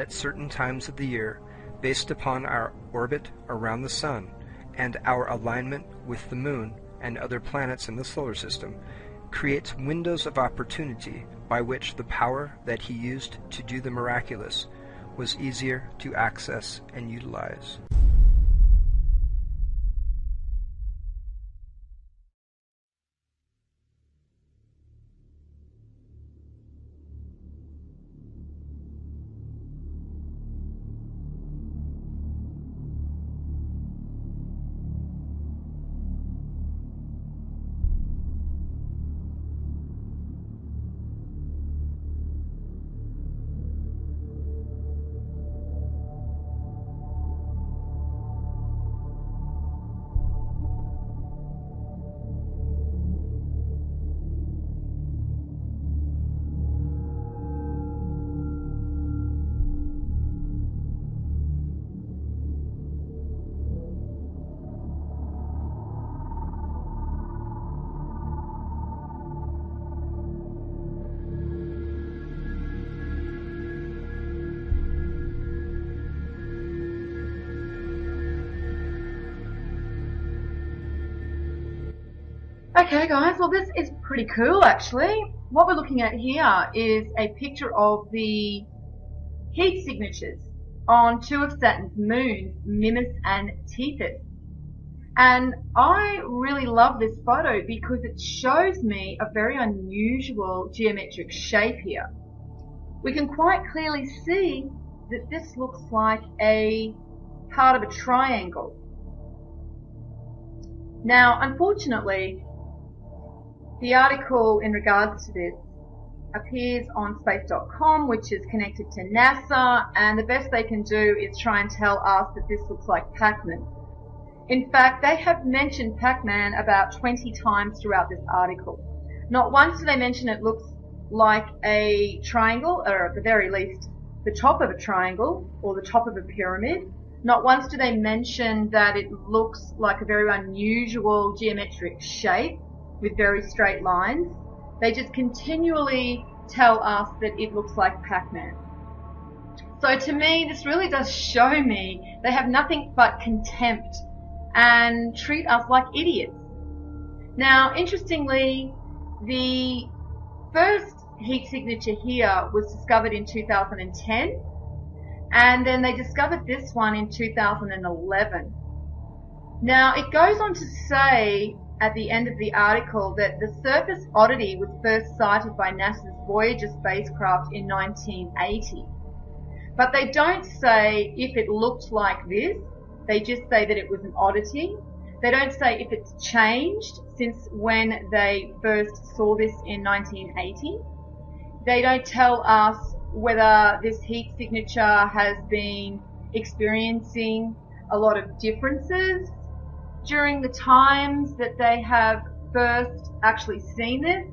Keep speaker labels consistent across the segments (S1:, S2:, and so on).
S1: at certain times of the year based upon our orbit around the Sun and our alignment with the Moon and other planets in the solar system, creates windows of opportunity by which the power that he used to do the miraculous was easier to access and utilize.
S2: Okay guys, well this is pretty cool actually. What we're looking at here is a picture of the heat signatures on two of Saturn's moons, Mimas and Tethys. And I really love this photo because it shows me a very unusual geometric shape here. We can quite clearly see that this looks like a part of a triangle. Now, unfortunately, the article in regards to this appears on space.com, which is connected to NASA, and the best they can do is try and tell us that this looks like Pac-Man. In fact, they have mentioned Pac-Man about 20 times throughout this article. Not once do they mention it looks like a triangle, or at the very least, the top of a triangle, or the top of a pyramid. Not once do they mention that it looks like a very unusual geometric shape with very straight lines. They just continually tell us that it looks like Pac-Man. So to me, this really does show me they have nothing but contempt and treat us like idiots. Now, interestingly, the first heat signature here was discovered in 2010, and then they discovered this one in 2011. Now, it goes on to say at the end of the article that the surface oddity was first sighted by NASA's Voyager spacecraft in 1980. But they don't say if it looked like this, they just say that it was an oddity. They don't say if it's changed since when they first saw this in 1980. They don't tell us whether this heat signature has been experiencing a lot of differences during the times that they have first actually seen this.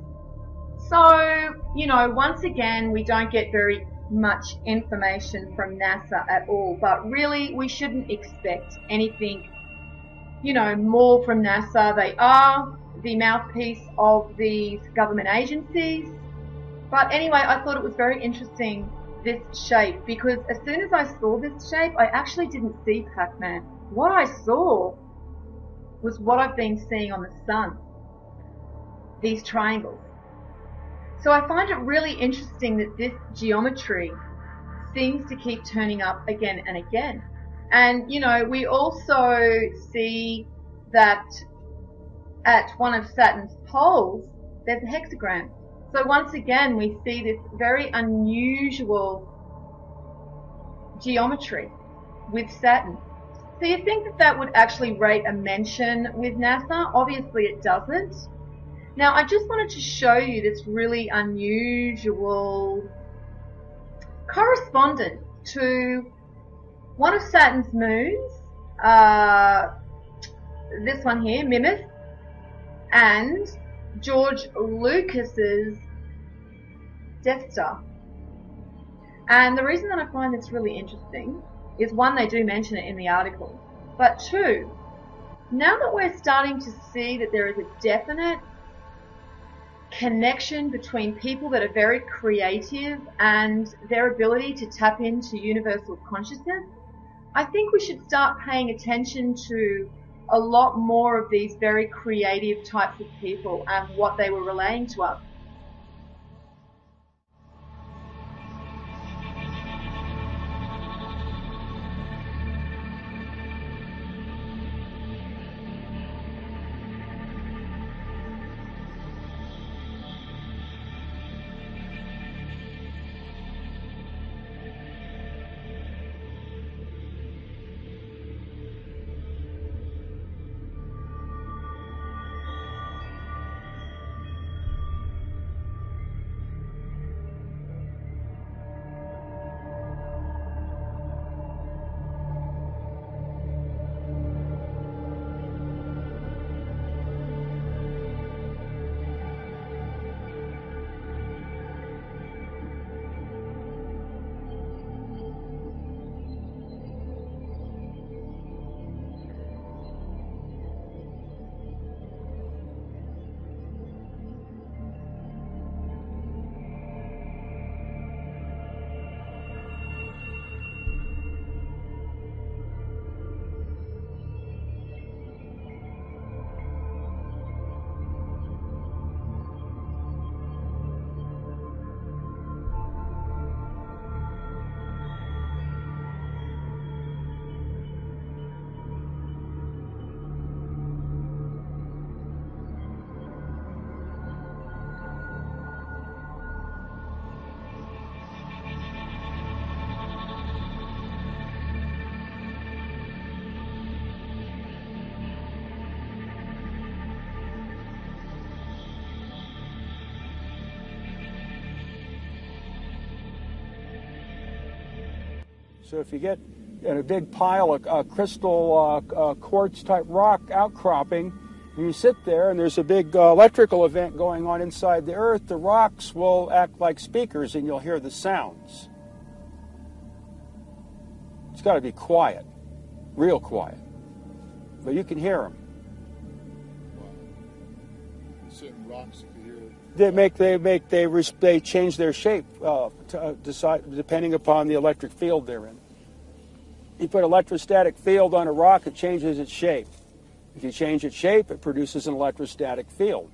S2: So, you know, once again, we don't get very much information from NASA at all, but really we shouldn't expect anything, you know, more from NASA. They are the mouthpiece of these government agencies. But anyway, I thought it was very interesting, this shape, because as soon as I saw this shape, I actually didn't see Pac-Man. What I saw was what I've been seeing on the Sun, these triangles. So I find it really interesting that this geometry seems to keep turning up again and again. And, you know, we also see that at one of Saturn's poles, there's a hexagram. So once again, we see this very unusual geometry with Saturn. So you think that that would actually rate a mention with NASA? Obviously it doesn't. Now I just wanted to show you this really unusual correspondence to one of Saturn's moons, this one here, Mimas, and George Lucas's Death Star. And the reason that I find this really interesting is, one, they do mention it in the article, but two, now that we're starting to see that there is a definite connection between people that are very creative and their ability to tap into universal consciousness, I think we should start paying attention to a lot more of these very creative types of people and what they were relaying to us.
S3: So if you get in a big pile of crystal quartz type rock outcropping, and you sit there and there's a big electrical event going on inside the earth, the rocks will act like speakers and you'll hear the sounds. It's got to be quiet, real quiet, but you can hear them.
S4: Wow. Certain rocks you can hear.
S3: They change their shape depending upon the electric field they're in. You put an electrostatic field on a rock, it changes its shape. If you change its shape, it produces an electrostatic field.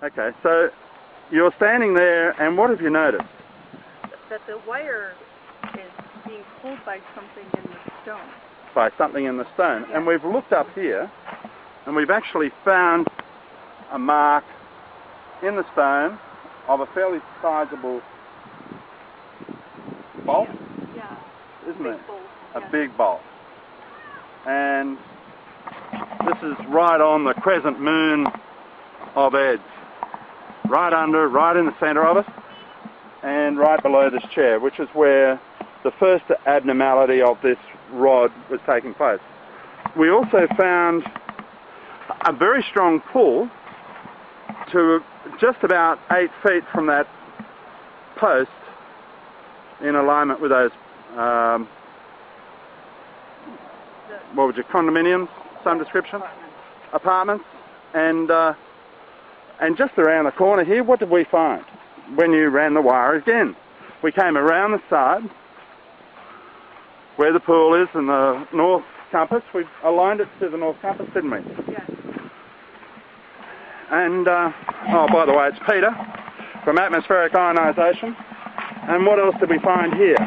S5: Okay, so you're standing there, and what have you noticed?
S6: That the wire is being pulled by something in the stone.
S5: By something in the stone.
S6: Yeah.
S5: And we've looked up here, and we've actually found a mark in the stone of a fairly sizable bolt,
S6: Yeah.
S5: isn't
S6: Big
S5: it?
S6: bolt,
S5: A
S6: yeah.
S5: big bolt. And this is right on the crescent moon of Eds. Right in the centre of it, and right below this chair, which is where the first abnormality of this rod was taking place. We also found a very strong pull to just about 8 feet from that post in alignment with those, what would you, condominiums, some description? Apartments. And just around the corner here, what did we find when you ran the wire again? We came around the side where the pool is and the north compass. We aligned it to the north compass, didn't we?
S6: Yes.
S5: And, oh, by the way, it's Peter from Atmospheric Ionisation. And what else did we find here?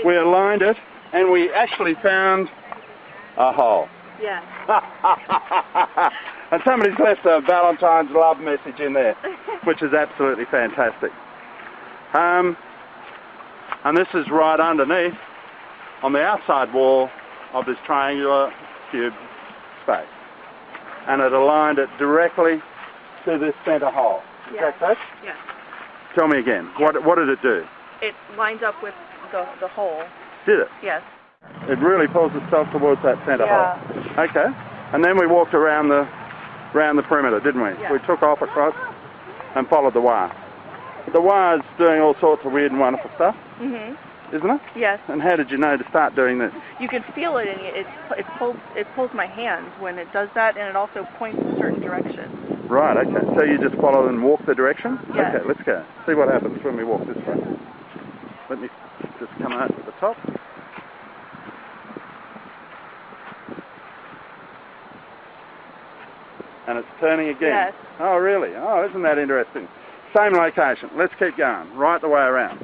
S5: We aligned it and we actually found a hole.
S6: Yeah.
S5: And somebody's left a Valentine's love message in there, which is absolutely fantastic. And this is right underneath, on the outside wall of this triangular cube space. And it aligned it directly to this centre hole. Is that correct?
S6: Yes.
S5: Tell me again, what did it do?
S6: It lines up with the hole.
S5: Did it?
S6: Yes.
S5: It really pulls itself towards that centre hole. Okay. And then we walked around the perimeter, didn't we?
S6: Yeah.
S5: We took off across and followed the wire. The wire's doing all sorts of weird and wonderful stuff, isn't it?
S6: Yes.
S5: And how did you know to start doing this?
S6: You can feel it, and it pulls my hands when it does that, and it also points in certain directions.
S5: Right, okay. So you just follow and walk the direction?
S6: Yes.
S5: Okay, let's go. See what happens when we walk this way. Let me just come out to the top. And it's turning again.
S6: Yes.
S5: Oh, really? Oh, isn't that interesting? Same location. Let's keep going. Right the way around.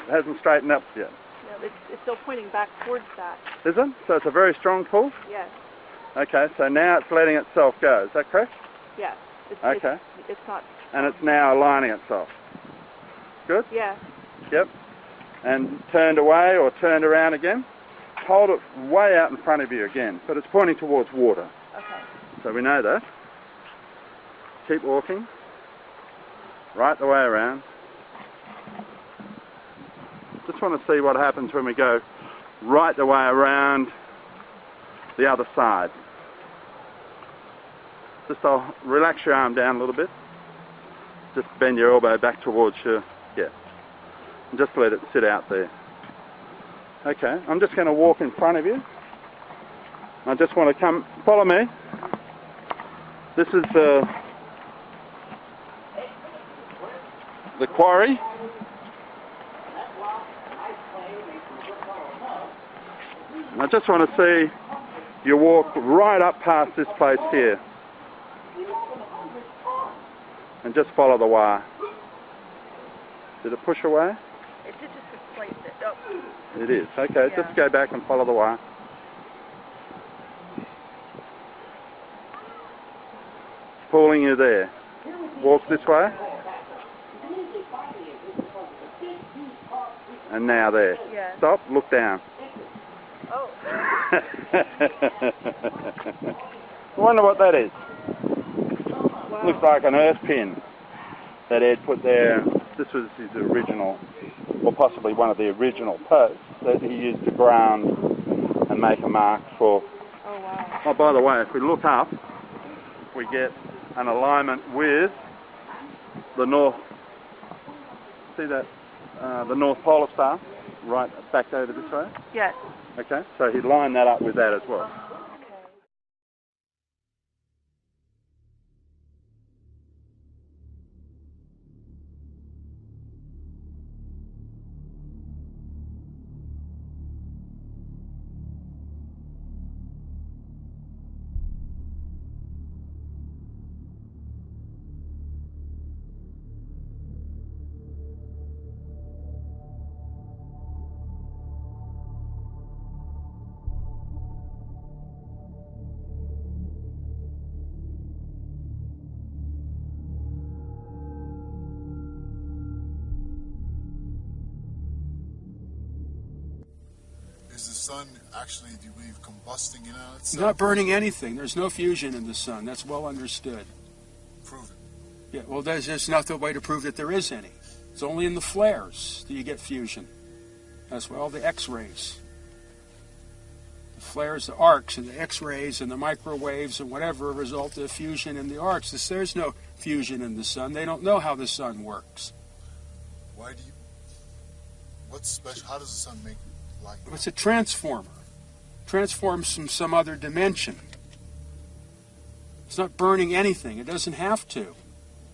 S5: It hasn't straightened up yet.
S6: Yeah, it's still pointing back towards that.
S5: Is it? So it's a very strong pull?
S6: Yes.
S5: Okay, so now it's letting itself go. Is that correct?
S6: Yes.
S5: Okay.
S6: It's not.
S5: And it's now aligning itself. Good?
S6: Yes.
S5: Yep. And turned away or turned around again. Hold it way out in front of you again, but it's pointing towards water.
S6: Okay.
S5: So we know that. Keep walking. Right the way around. Just want to see what happens when we go right the way around the other side. Just I'll relax your arm down a little bit. Just bend your elbow back towards you. Yeah. And just let it sit out there. Okay, I'm just going to walk in front of you. I just want to come, follow me. This is the quarry. I just want to see you walk right up past this place here. And just follow the wire. Did it push away?
S6: It did just displace it. Oh.
S5: It is. Okay,
S6: Yeah.
S5: just go back and follow the wire. Pulling you there. Walk this way. And now there.
S6: Yeah.
S5: Stop, look down.
S6: Oh.
S5: I wonder what that is.
S6: Wow.
S5: Looks like an earth pin that Ed put there. This was his original, or possibly one of the original posts that he used to ground and make a mark for.
S6: Oh, wow.
S5: Oh, by the way, if we look up, we get an alignment with the north. See that? The North Polar Star, right back over this way.
S6: Yes.
S5: Okay, so he lined that up with that as well.
S4: Is the sun actually, do you believe, combusting in on itself?
S3: Not burning anything. There's no fusion in the sun. That's well understood.
S4: Prove it.
S3: Yeah, well, there's just not a way to prove that there is any. It's only in the flares that you get fusion. That's where all the X-rays. The flares, the arcs, and the X-rays, and the microwaves, and whatever result of fusion in the arcs. There's no fusion in the sun. They don't know how the sun works.
S4: Why do you, what's special, how does the sun make light?
S3: It's a transformer. Transforms from some other dimension. It's not burning anything. It doesn't have to.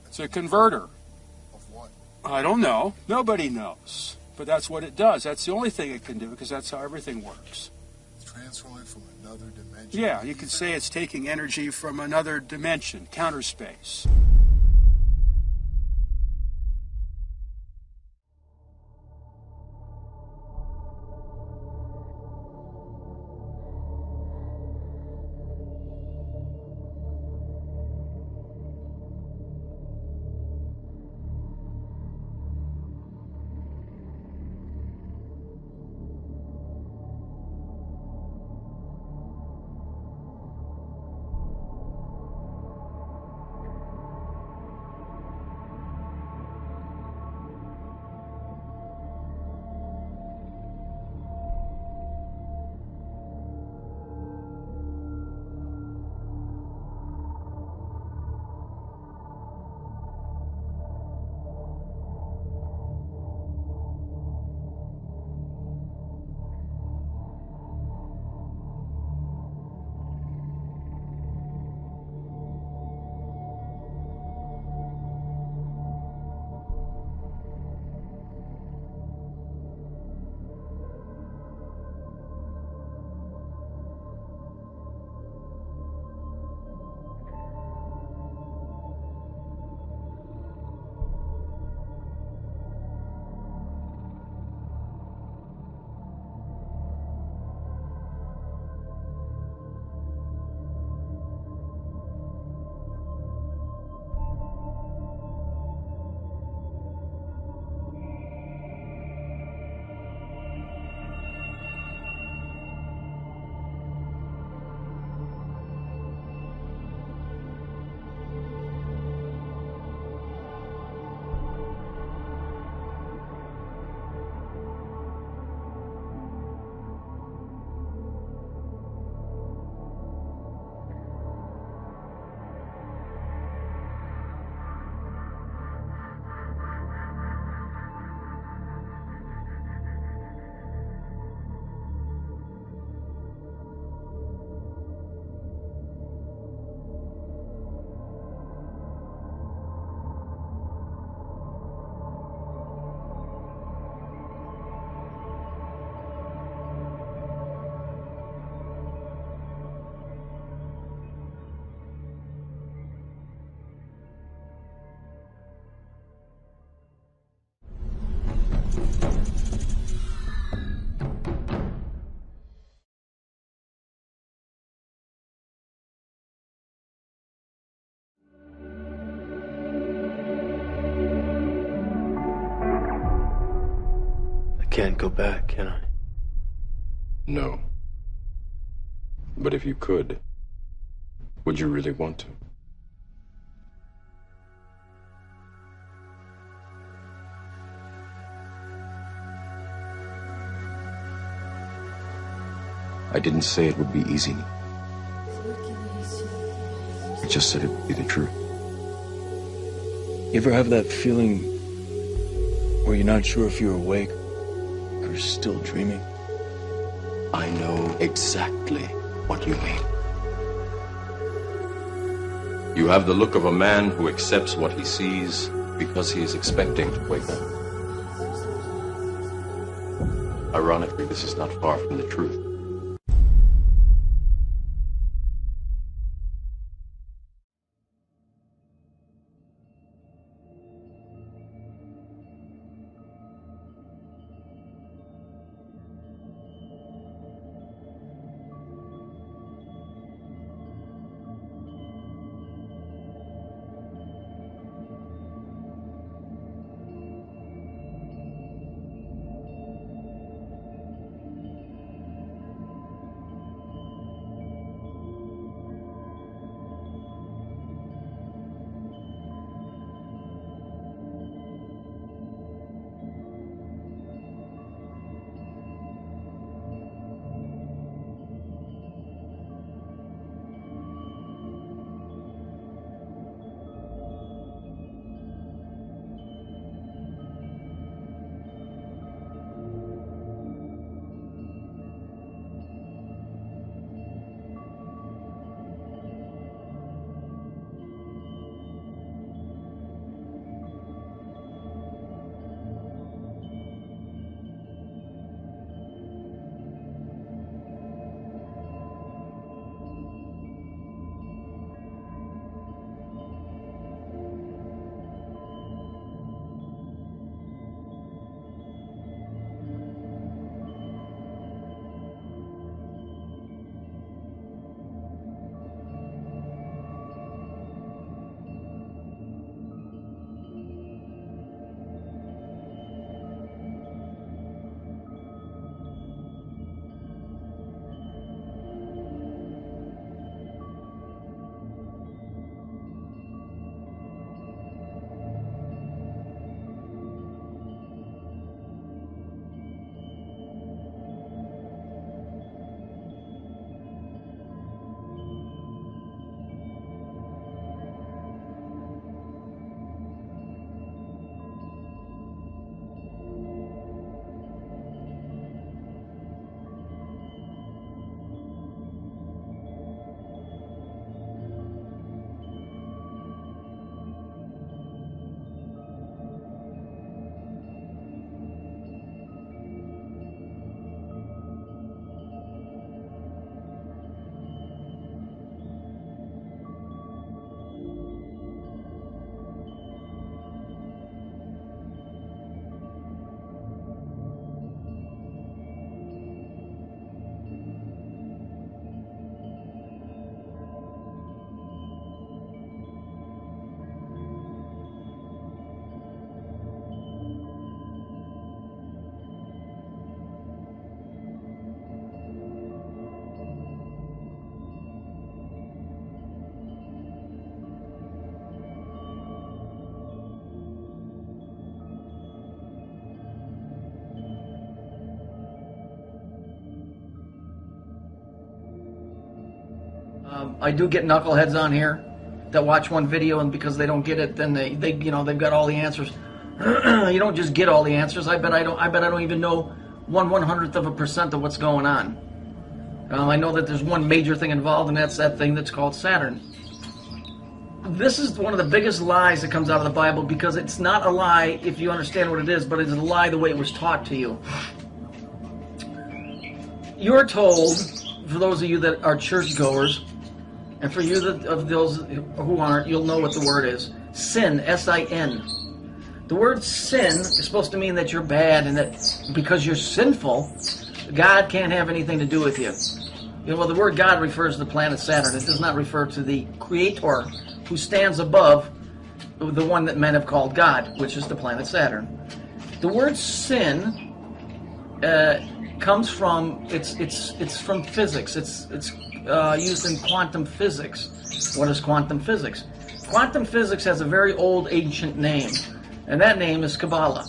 S3: It's a converter.
S4: Of what?
S3: I don't know. Nobody knows. But that's what it does. That's the only thing it can do, because that's how everything works.
S4: Transforming from another dimension?
S3: Yeah, you could say it's taking energy from another dimension, counter space.
S7: can't go back, can I?
S8: No. But if you could, would you really want to? I didn't say it would be easy. I just said it would be the truth.
S7: You ever have that feeling where you're not sure if you're awake or still dreaming?
S8: I know exactly what you mean. You have the look of a man who accepts what he sees because he is expecting to wake up. Ironically, this is not far from the truth.
S9: I do get knuckleheads on here that watch one video, and because they don't get it, then they they've got all the answers. You don't just get all the answers. I bet I don't even know 1/100% of what's going on. I know that there's one major thing involved, and that's that thing that's called Saturn. This is one of the biggest lies that comes out of the Bible, because it's not a lie if you understand what it is, but it's a lie the way it was taught to you. You're told, for those of you that are churchgoers, and for you of those who aren't, you'll know what the word is. Sin, S-I-N. The word sin is supposed to mean that you're bad, and that because you're sinful, God can't have anything to do with you. Well, the word God refers to the planet Saturn. It does not refer to the Creator, who stands above the one that men have called God, which is the planet Saturn. The word sin comes from it's from physics. It's used in quantum physics. What is quantum physics? Quantum physics has a very old, ancient name, and that name is Kabbalah.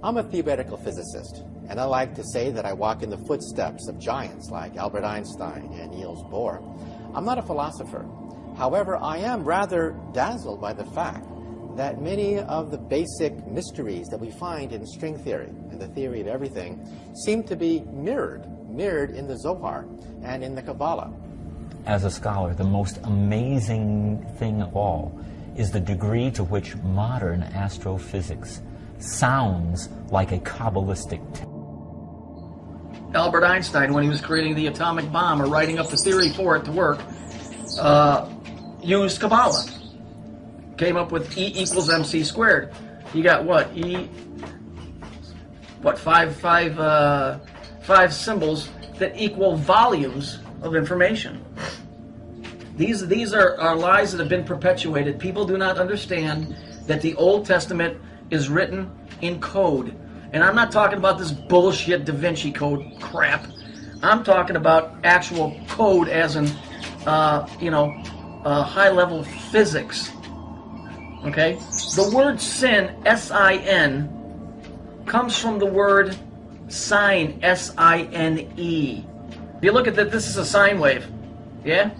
S10: I'm a theoretical physicist, and I like to say that I walk in the footsteps of giants like Albert Einstein and Niels Bohr. I'm not a philosopher. However, I am rather dazzled by the fact that many of the basic mysteries that we find in string theory and the theory of everything seem to be mirrored in the Zohar and in the Kabbalah.
S11: As a scholar, the most amazing thing of all is the degree to which modern astrophysics sounds like a Kabbalistic text.
S9: Albert Einstein, when he was creating the atomic bomb or writing up the theory for it to work, used Kabbalah. Came up with E equals MC squared. You got what? Five symbols that equal volumes of information. These are lies that have been perpetuated. People do not understand that the Old Testament is written in code. And I'm not talking about this bullshit Da Vinci Code crap. I'm talking about actual code as in, high-level physics. Okay? The word sin, S-I-N, comes from the word sine, S-I-N-E. If you look at that, this is a sine wave. Yeah?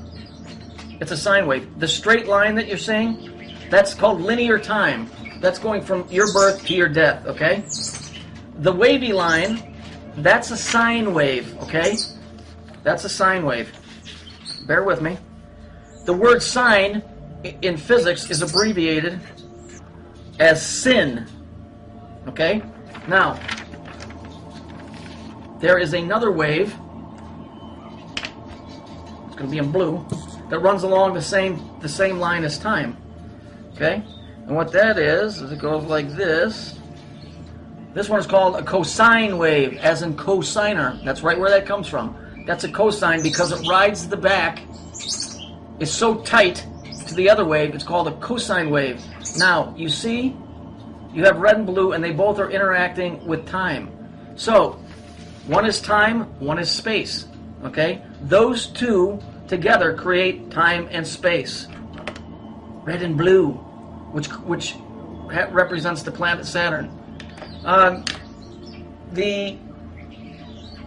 S9: It's a sine wave. The straight line that you're seeing, that's called linear time. That's going from your birth to your death, okay? The wavy line, that's a sine wave, okay? That's a sine wave. Bear with me. The word sine in physics is abbreviated as sin, okay? Now, there is another wave, it's going to be in blue, that runs along the same line as time, okay? And what that is it goes like this. This one is called a cosine wave, as in cosigner. That's right where that comes from. That's a cosine because it rides the back. It's so tight to the other wave, it's called a cosine wave. Now, you see, you have red and blue, and they both are interacting with time. So, one is time, one is space. Okay? Those two together create time and space. Red and blue, which represents the planet Saturn. The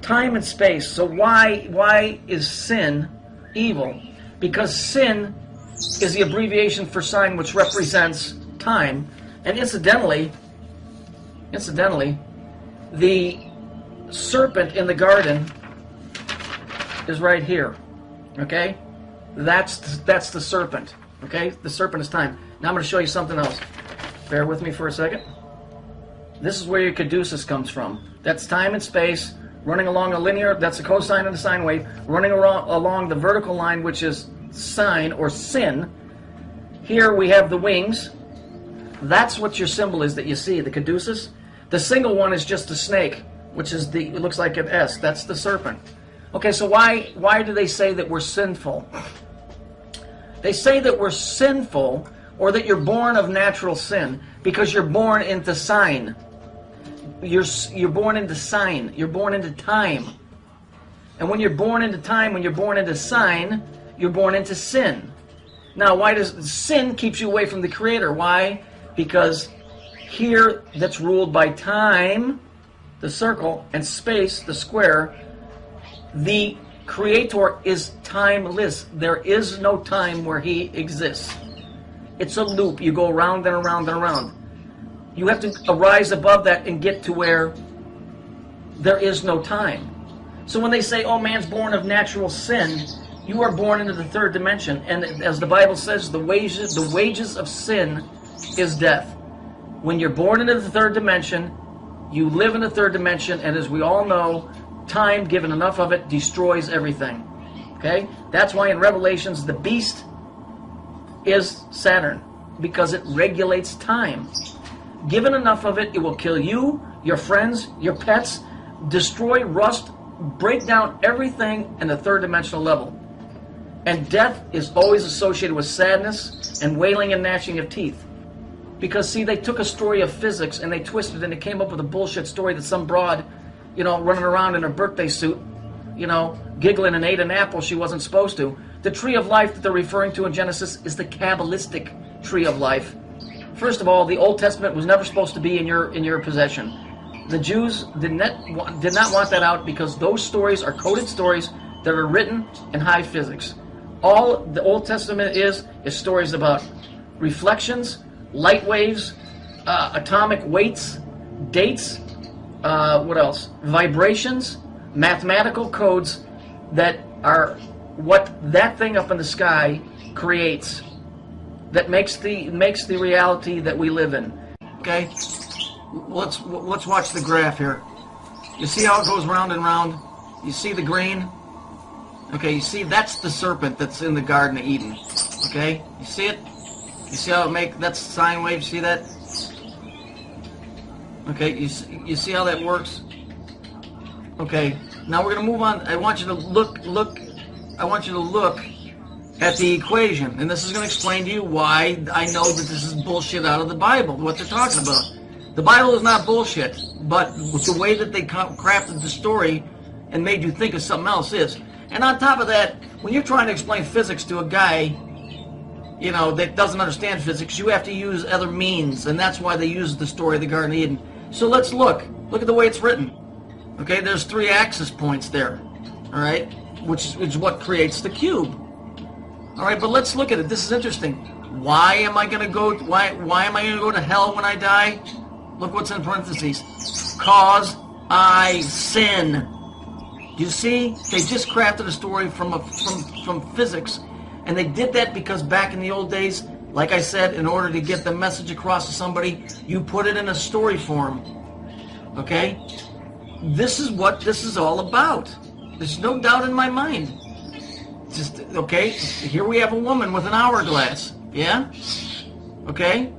S9: time and space. So why is sin evil? Because sin is the abbreviation for sine, which represents time. And incidentally, the serpent in the garden is right here. Okay? That's the serpent. Okay? The serpent is time. Now I'm going to show you something else. Bear with me for a second. This is where your caduceus comes from. That's time and space running along a linear, that's a cosine and a sine wave, running along the vertical line, which is sine or sin. Here we have the wings. That's what your symbol is that you see, the caduceus. The single one is just a snake, which is it looks like an S. That's the serpent. Okay, so why do they say that we're sinful? They say that we're sinful, or that you're born of natural sin, because you're born into sine. You're born into sine. You're born into time. And when you're born into time, when you're born into sine, you're born into sin. Now, why does sin keeps you away from the Creator? Why? Because here, that's ruled by time, the circle, and space, the square. The Creator is timeless. There is no time where He exists. It's a loop. You go around and around and around. You have to arise above that and get to where there is no time. So when they say, oh, man's born of natural sin, you are born into the third dimension. And as the Bible says, the wages of sin is death. When you're born into the third dimension, you live in the third dimension, and as we all know, time, given enough of it, destroys everything. Okay? That's why in Revelations, the beast is Saturn, because it regulates time. Given enough of it, it will kill you, your friends, your pets, destroy, rust, break down everything in the third dimensional level. And death is always associated with sadness and wailing and gnashing of teeth. Because, see, they took a story of physics and they twisted it and it came up with a bullshit story that some broad, you know, running around in her birthday suit, you know, giggling and ate an apple she wasn't supposed to. The tree of life that they're referring to in Genesis is the Kabbalistic tree of life. First of all, the Old Testament was never supposed to be in your possession. The Jews did not want that out because those stories are coded stories that are written in high physics. All the Old Testament is stories about reflections, light waves, atomic weights, dates, what else? Vibrations, mathematical codes that are what that thing up in the sky creates, that makes the reality that we live in. Okay, let's watch the graph here. You see how it goes round and round? You see the green? Okay, you see that's the serpent that's in the Garden of Eden. Okay, you see it? You see how that's sine wave? See that? Okay, you see how that works? Okay, now we're gonna move on. I want you to look. I want you to look at the equation, and this is going to explain to you why I know that this is bullshit out of the Bible, what they're talking about. The Bible is not bullshit, but with the way that they crafted the story and made you think of something else is. And on top of that, when you're trying to explain physics to a guy, you know, that doesn't understand physics, you have to use other means, and that's why they use the story of the Garden of Eden. So let's look. Look at the way it's written. Okay, there's 3 axis points there, all right, which is what creates the cube. All right, but let's look at it. This is interesting. Why am I going to go? Why am I going to go to hell when I die? Look what's in parentheses. Cause I sin. You see, they just crafted a story from physics, and they did that because back in the old days, like I said, in order to get the message across to somebody, you put it in a story form. Okay, this is what this is all about. There's no doubt in my mind. Just, okay, here we have a woman with an hourglass, yeah? Okay?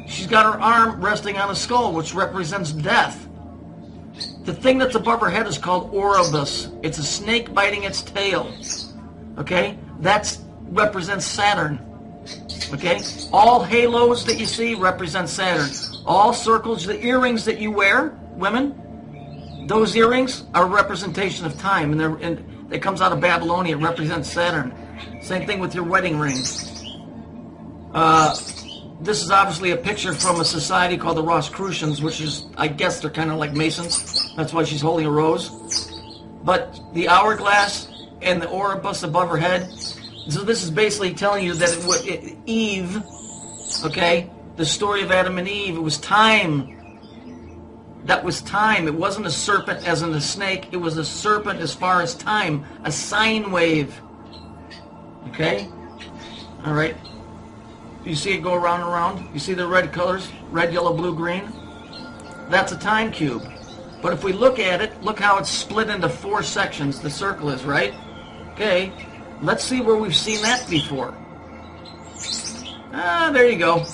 S9: She's got her arm resting on a skull, which represents death. The thing that's above her head is called Oribus. It's a snake biting its tail. Okay? That represents Saturn. Okay? All halos that you see represent Saturn. All circles, the earrings that you wear, women, those earrings are a representation of time, and it comes out of Babylonia. It represents Saturn. Same thing with your wedding ring. This is obviously a picture from a society called the Rosicrucians, which is, I guess they're kind of like Masons. That's why she's holding a rose. But the hourglass and the Oribus above her head. So this is basically telling you that Eve, okay, the story of Adam and Eve, it was time. That was time. It wasn't a serpent as in a snake. It was a serpent as far as time. A sine wave. Okay? All right. You see it go around and around? You see the red colors? Red, yellow, blue, green? That's a time cube. But if we look at it, look how it's split into 4 sections. The circle is, right? Okay. Let's see where we've seen that before. There you go.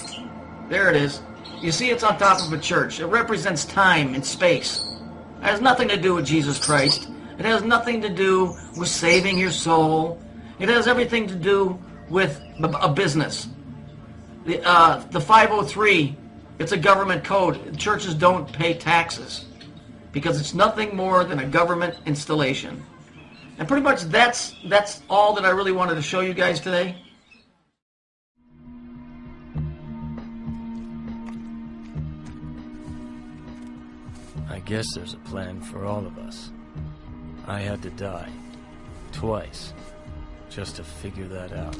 S9: There it is. You see it's on top of a church. It represents time and space. It has nothing to do with Jesus Christ. It has nothing to do with saving your soul. It has everything to do with a business. The 503, it's a government code. Churches don't pay taxes because it's nothing more than a government installation. And pretty much that's all that I really wanted to show you guys today.
S12: I guess there's a plan for all of us. I had to die. Twice. Just to figure that out.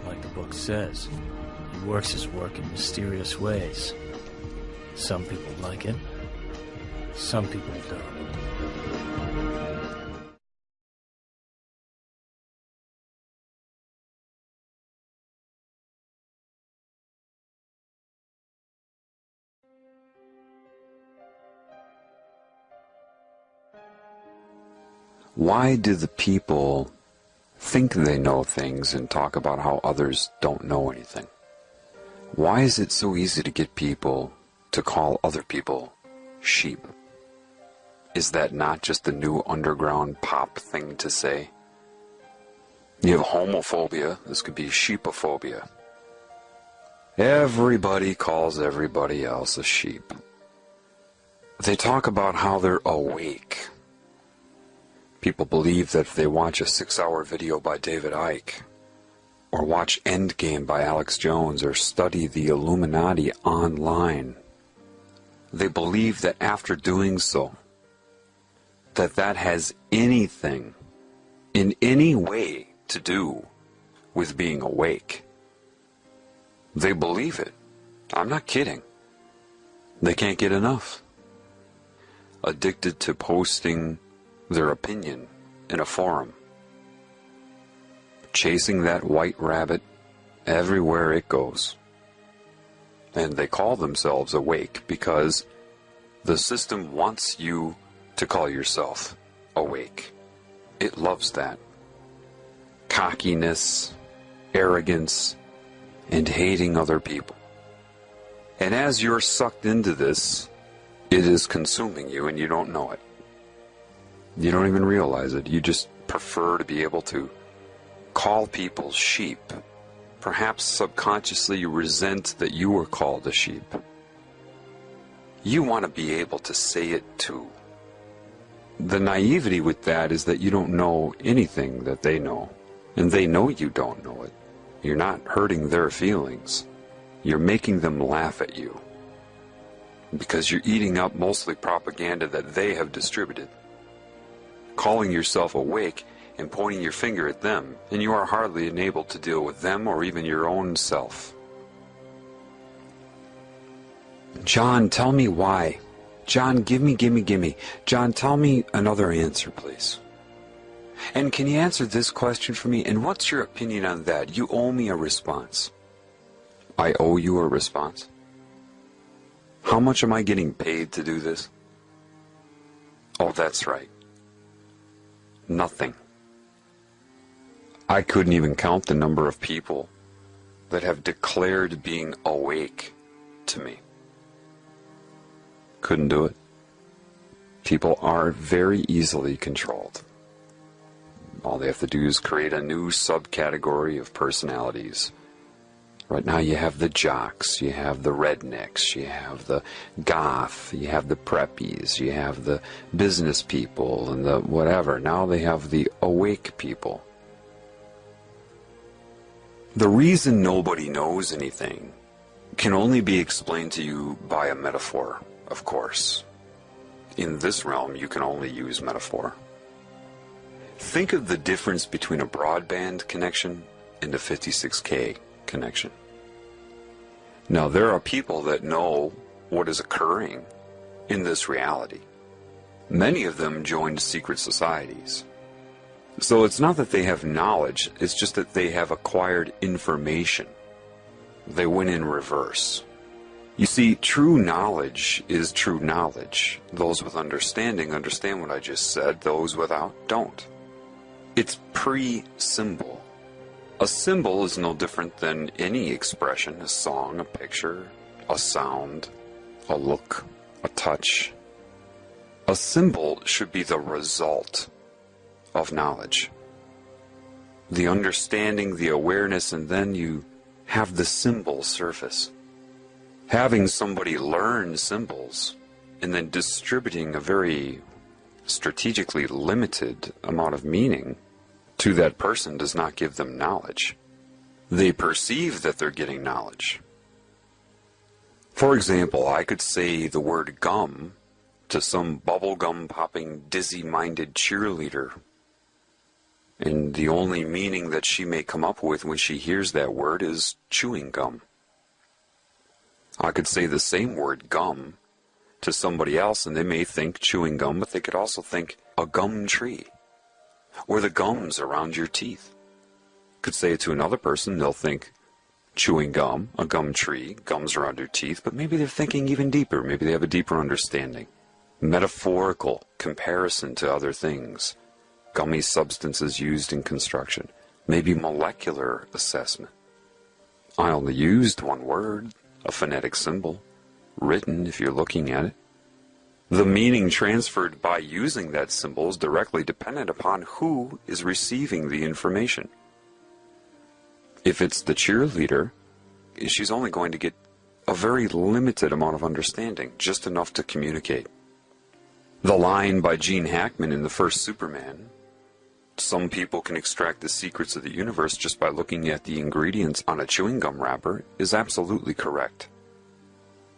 S12: Like the book says, he works his work in mysterious ways. Some people like it. Some people don't.
S13: Why do the people think they know things and talk about how others don't know anything? Why is it so easy to get people to call other people sheep? Is that not just the new underground pop thing to say? You have homophobia, this could be sheepophobia. Everybody calls everybody else a sheep. They talk about how they're awake. People believe that if they watch a 6-hour video by David Icke, or watch Endgame by Alex Jones, or study the Illuminati online, they believe that after doing so, that has anything, in any way, to do with being awake. They believe it. I'm not kidding. They can't get enough. Addicted to posting their opinion in a forum. Chasing that white rabbit everywhere it goes. And they call themselves awake because the system wants you to call yourself awake. It loves that. Cockiness, arrogance, and hating other people. And as you're sucked into this, it is consuming you and you don't know it. You don't even realize it. You just prefer to be able to call people sheep. Perhaps subconsciously you resent that you were called a sheep. You want to be able to say it too. The naivety with that is that you don't know anything that they know. And they know you don't know it. You're not hurting their feelings. You're making them laugh at you. Because you're eating up mostly propaganda that they have distributed. Calling yourself awake and pointing your finger at them, and you are hardly enabled to deal with them or even your own self. John, tell me why. John, give me. John, tell me another answer, please. And can you answer this question for me? And what's your opinion on that? You owe me a response. I owe you a response? How much am I getting paid to do this? Oh, that's right. Nothing. I couldn't even count the number of people that have declared being awake to me. Couldn't do it. People are very easily controlled. All they have to do is create a new subcategory of personalities. Right now you have the jocks, you have the rednecks, you have the goth, you have the preppies, you have the business people and the whatever. Now they have the awake people. The reason nobody knows anything can only be explained to you by a metaphor, of course. In this realm, you can only use metaphor. Think of the difference between a broadband connection and a 56K connection. Now, there are people that know what is occurring in this reality. Many of them joined secret societies. So it's not that they have knowledge, it's just that they have acquired information. They went in reverse. You see, true knowledge is true knowledge. Those with understanding understand what I just said, those without don't. It's pre-symbol. A symbol is no different than any expression, a song, a picture, a sound, a look, a touch. A symbol should be the result of knowledge. The understanding, the awareness, and then you have the symbol surface. Having somebody learn symbols and then distributing a very strategically limited amount of meaning to that person does not give them knowledge. They perceive that they're getting knowledge. For example, I could say the word gum to some bubblegum popping dizzy-minded cheerleader, and the only meaning that she may come up with when she hears that word is chewing gum. I could say the same word gum to somebody else and they may think chewing gum, but they could also think a gum tree or the gums around your teeth. Could say it to another person, they'll think chewing gum, a gum tree, gums around your teeth, but maybe they're thinking even deeper. Maybe they have a deeper understanding. Metaphorical comparison to other things. Gummy substances used in construction. Maybe molecular assessment. I only used one word, a phonetic symbol, written if you're looking at it. The meaning transferred by using that symbol is directly dependent upon who is receiving the information. If it's the cheerleader, she's only going to get a very limited amount of understanding, just enough to communicate. The line by Gene Hackman in the first Superman, some people can extract the secrets of the universe just by looking at the ingredients on a chewing gum wrapper, is absolutely correct.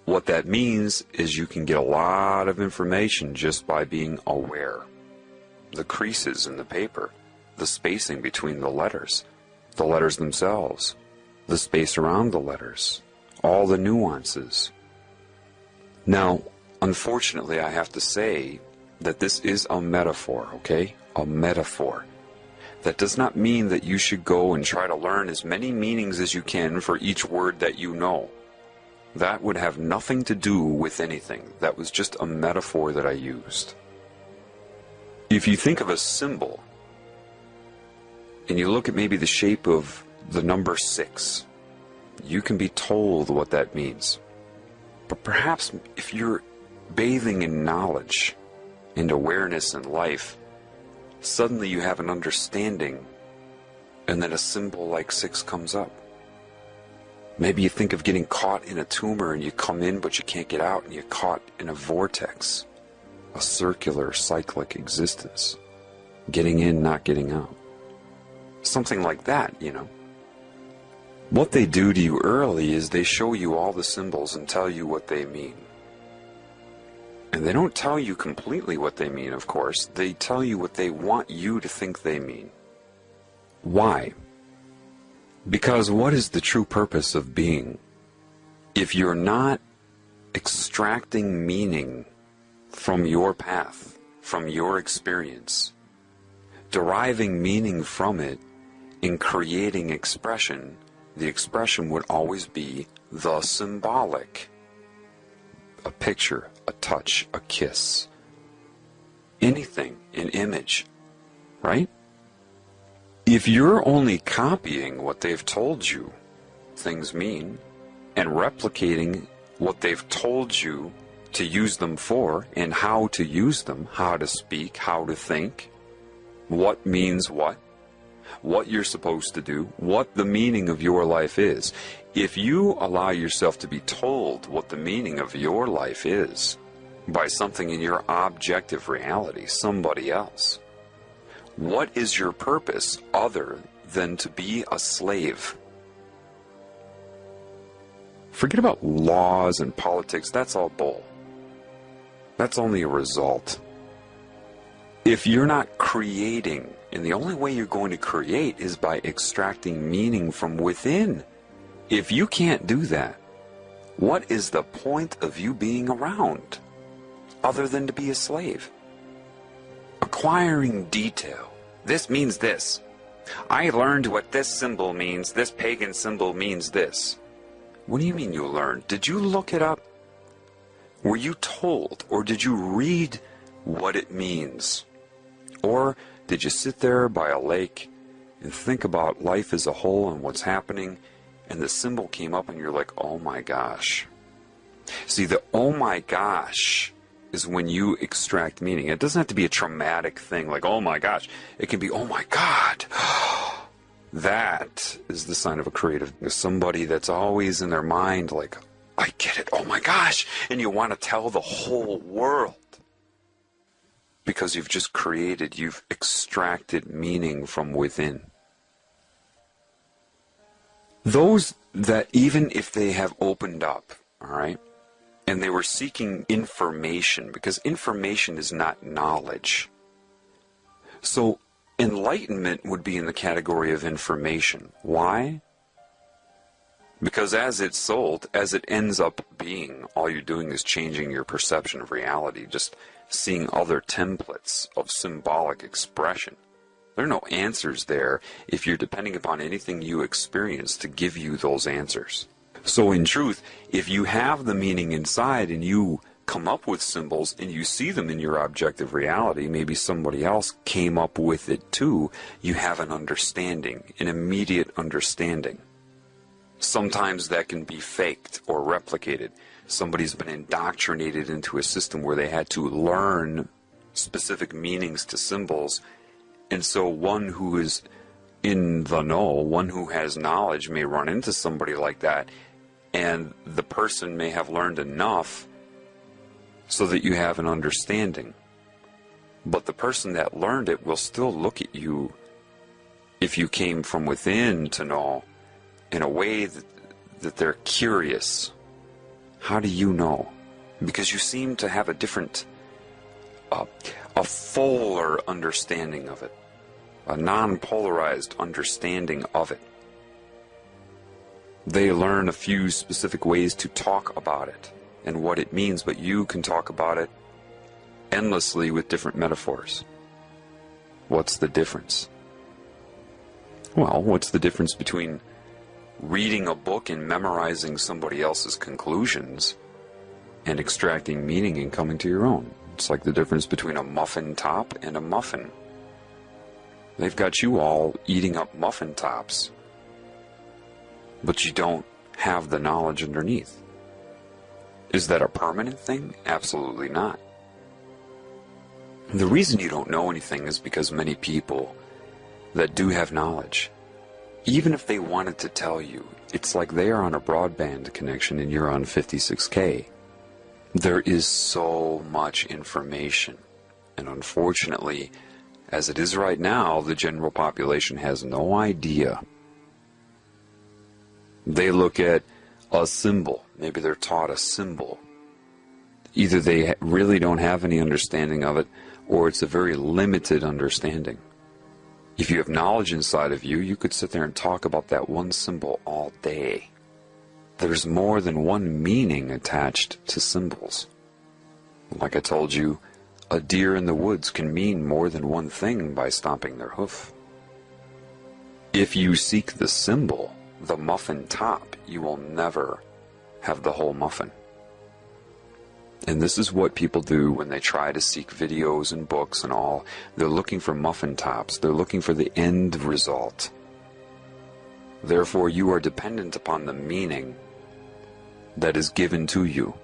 S13: What that means is you can get a lot of information just by being aware. The creases in the paper, the spacing between the letters themselves, the space around the letters, all the nuances. Now, unfortunately, I have to say that this is a metaphor, okay? A metaphor. That does not mean that you should go and try to learn as many meanings as you can for each word that you know. That would have nothing to do with anything. That was just a metaphor that I used. If you think of a symbol, and you look at maybe the shape of the number 6, you can be told what that means. But perhaps if you're bathing in knowledge and awareness in life, suddenly you have an understanding, and then a symbol like 6 comes up. Maybe you think of getting caught in a tumor and you come in but you can't get out, and you're caught in a vortex, a circular cyclic existence. Getting in, not getting out. Something like that, you know. What they do to you early is they show you all the symbols and tell you what they mean. And they don't tell you completely what they mean, of course. They tell you what they want you to think they mean. Why? Because what is the true purpose of being? If you're not extracting meaning from your path, from your experience, deriving meaning from it, in creating expression, the expression would always be the symbolic. A picture, a touch, a kiss, anything, an image, right? If you're only copying what they've told you things mean, and replicating what they've told you to use them for, and how to use them, how to speak, how to think, what means what you're supposed to do, what the meaning of your life is. If you allow yourself to be told what the meaning of your life is by something in your objective reality, somebody else, what is your purpose other than to be a slave? Forget about laws and politics, that's all bull. That's only a result. If you're not creating, and the only way you're going to create is by extracting meaning from within. If you can't do that, what is the point of you being around other than to be a slave? Acquiring detail. This means this. I learned what this symbol means. This pagan symbol means this. What do you mean you learned? Did you look it up? Were you told, or did you read what it means? Or did you sit there by a lake and think about life as a whole and what's happening, and the symbol came up and you're like, oh my gosh. See, the oh my gosh is when you extract meaning. It doesn't have to be a traumatic thing like, oh my gosh. It can be, oh my God. That is the sign of a creative. Somebody that's always in their mind like, I get it, oh my gosh. And you want to tell the whole world. Because you've just created, you've extracted meaning from within. Those that even if they have opened up, all right, and they were seeking information, because information is not knowledge. So enlightenment would be in the category of information. Why? Because as it's sold, as it ends up being, all you're doing is changing your perception of reality, just seeing other templates of symbolic expression. There are no answers there if you're depending upon anything you experience to give you those answers. So in truth, if you have the meaning inside and you come up with symbols and you see them in your objective reality, maybe somebody else came up with it too, you have an understanding, an immediate understanding. Sometimes that can be faked or replicated. Somebody's been indoctrinated into a system where they had to learn specific meanings to symbols, and so one who is in the know, one who has knowledge may run into somebody like that and the person may have learned enough so that you have an understanding. But the person that learned it will still look at you, if you came from within to know, in a way that they're curious. How do you know? Because you seem to have a different, a fuller understanding of it, a non-polarized understanding of it. They learn a few specific ways to talk about it and what it means, but you can talk about it endlessly with different metaphors. What's the difference? Well, what's the difference between reading a book and memorizing somebody else's conclusions and extracting meaning and coming to your own? It's like the difference between a muffin top and a muffin. They've got you all eating up muffin tops, but you don't have the knowledge underneath. Is that a permanent thing? Absolutely not. The reason you don't know anything is because many people that do have knowledge, even if they wanted to tell you, it's like they are on a broadband connection and you're on 56K. There is so much information, and unfortunately, as it is right now, the general population has no idea. They look at a symbol. Maybe they're taught a symbol. Either they really don't have any understanding of it, or it's a very limited understanding. If you have knowledge inside of you, you could sit there and talk about that one symbol all day. There's more than one meaning attached to symbols. Like I told you, a deer in the woods can mean more than one thing by stomping their hoof. If you seek the symbol, the muffin top, you will never have the whole muffin. And this is what people do when they try to seek videos and books and all. They're looking for muffin tops. They're looking for the end result. Therefore, you are dependent upon the meaning that is given to you.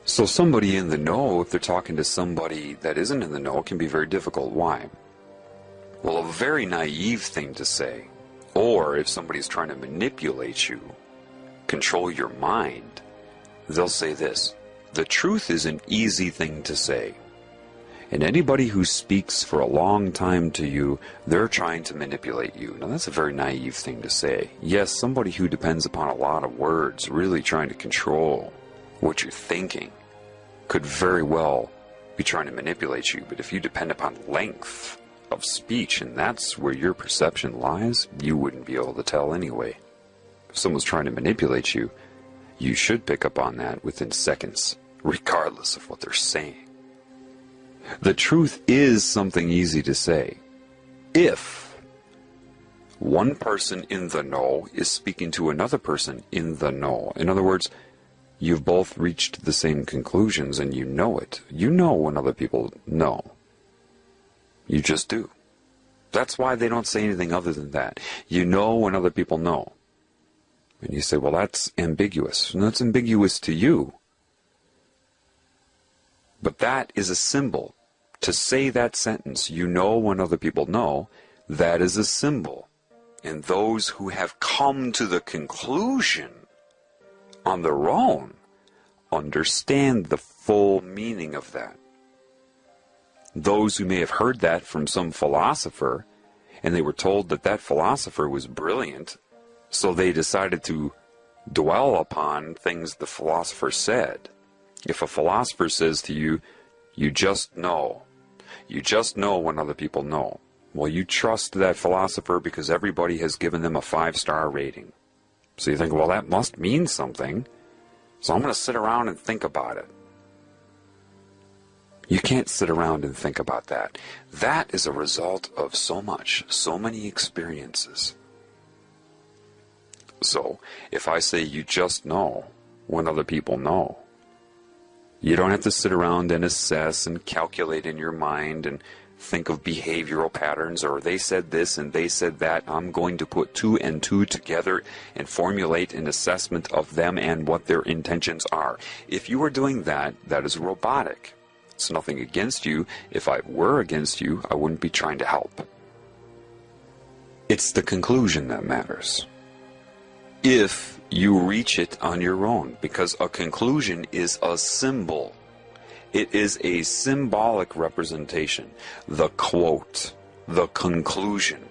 S13: So somebody in the know, if they're talking to somebody that isn't in the know, can be very difficult. Why? Well, a very naive thing to say, or if somebody's trying to manipulate you, control your mind, they'll say this: the truth is an easy thing to say. And anybody who speaks for a long time to you, they're trying to manipulate you. Now, that's a very naive thing to say. Yes, somebody who depends upon a lot of words, really trying to control what you're thinking, could very well be trying to manipulate you. But if you depend upon length of speech, and that's where your perception lies, you wouldn't be able to tell anyway. If someone's trying to manipulate you, you should pick up on that within seconds, regardless of what they're saying. The truth is something easy to say. If one person in the know is speaking to another person in the know, in other words, you've both reached the same conclusions and you know it. You know when other people know. You just do. That's why they don't say anything other than that. You know when other people know. And you say, well, that's ambiguous. And that's ambiguous to you. But that is a symbol. To say that sentence, you know when other people know, that is a symbol. And those who have come to the conclusion on their own understand the full meaning of that. Those who may have heard that from some philosopher, and they were told that that philosopher was brilliant, so they decided to dwell upon things the philosopher said. If a philosopher says to you, you just know when other people know. Well, you trust that philosopher because everybody has given them a 5-star rating. So you think, well, that must mean something, so I'm going to sit around and think about it. You can't sit around and think about that. That is a result of so many experiences. So, if I say you just know when other people know, you don't have to sit around and assess and calculate in your mind and think of behavioral patterns, or they said this and they said that. I'm going to put 2 and 2 together and formulate an assessment of them and what their intentions are. If you are doing that, that is robotic. It's nothing against you. If I were against you, I wouldn't be trying to help. It's the conclusion that matters. if you reach it on your own, because a conclusion is a symbol. It is a symbolic representation, the quote, the conclusion,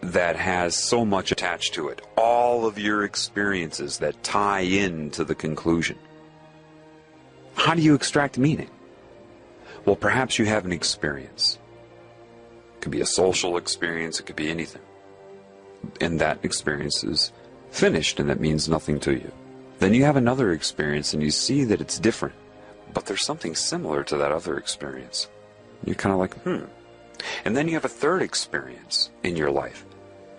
S13: that has so much attached to it. All of your experiences that tie into the conclusion. How do you extract meaning? Well, perhaps you have an experience. It could be a social experience, it could be anything. And that experience is finished, and that means nothing to you. Then you have another experience, and you see that it's different, but there's something similar to that other experience. You're kind of like, And then you have a third experience in your life,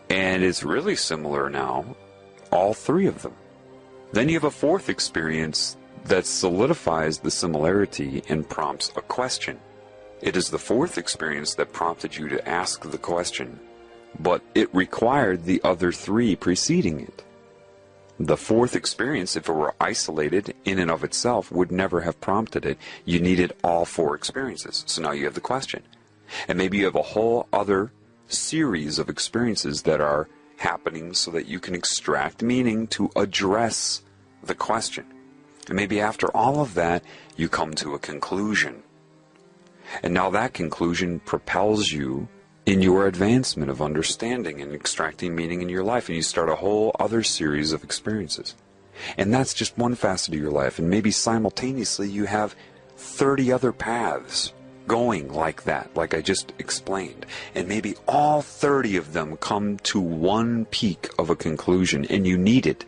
S13: and it's really similar now, all three of them. Then you have a fourth experience that solidifies the similarity and prompts a question. It is the fourth experience that prompted you to ask the question, but it required the other three preceding it. The fourth experience, if it were isolated in and of itself, would never have prompted it. You needed all four experiences. So now you have the question. And maybe you have a whole other series of experiences that are happening so that you can extract meaning to address the question. And maybe after all of that, you come to a conclusion. And now that conclusion propels you in your advancement of understanding and extracting meaning in your life, and you start a whole other series of experiences. And that's just one facet of your life, and maybe simultaneously you have 30 other paths going like that, like I just explained. And maybe all 30 of them come to one peak of a conclusion, and you needed